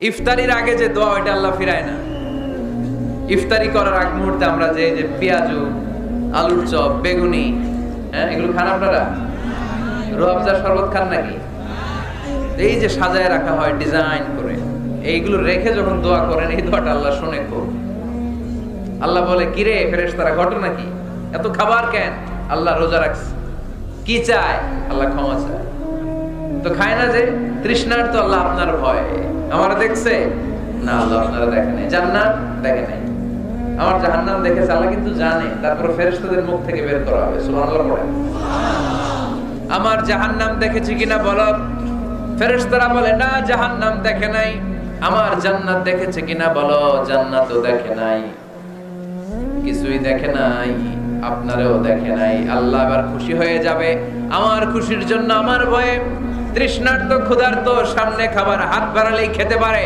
ইফতারির আগে যে দোয়া ওইটা আল্লাহ ফিরায় না। ইফতারি করার আগ মুহূর্তে আমরা যে পেঁয়াজু, আলুর চপ, বেগুনি, এগুলো খান আপনারা? রুয়াবজার শরবত খান নাকি? এই যে সাজায় রাখা হয় ডিজাইন করে, এইগুলো রেখে যখন দোয়া করেন, এই দোয়াটা আল্লাহ শুনে খুব। আল্লাহ বলে, কিরে ফেরেশতারা, ঘটনা কি? এত খাবার কেন? আল্লাহ রোজা রাখছে। কি চায়? আল্লাহ ক্ষমা চায়। তো খায় না যে তৃষ্ণার, তো আল্লাহ আপনার ভয়। আমার দেখছে না, আল্লাহ আপনারা দেখে নাই। জান্নাত দেখে নাই, আমার জাহান্নাম দেখেছে আল্লাহ কিন্তু জানে। তারপর ফেরেশতাদের মুখ থেকে বের করা হবে। সুবহানাল্লাহ পড়ে। আমার জাহান্নাম দেখেছি কিনা বলো? ফেরেশতারা বলে না, জাহান্নাম দেখে নাই। আমার জান্নাত দেখেছে কিনা বলো? জান্নাতও দেখে নাই, কিছুই দেখে নাই, আপনারও দেখে নাই। আল্লাহ এবার খুশি হয়ে যাবে। আমার খুশির জন্য, আমার ভয়ে তৃষ্ণার্ত ক্ষুধার্ত সামনে খাবার হাত বাড়ালেই খেতে পারে।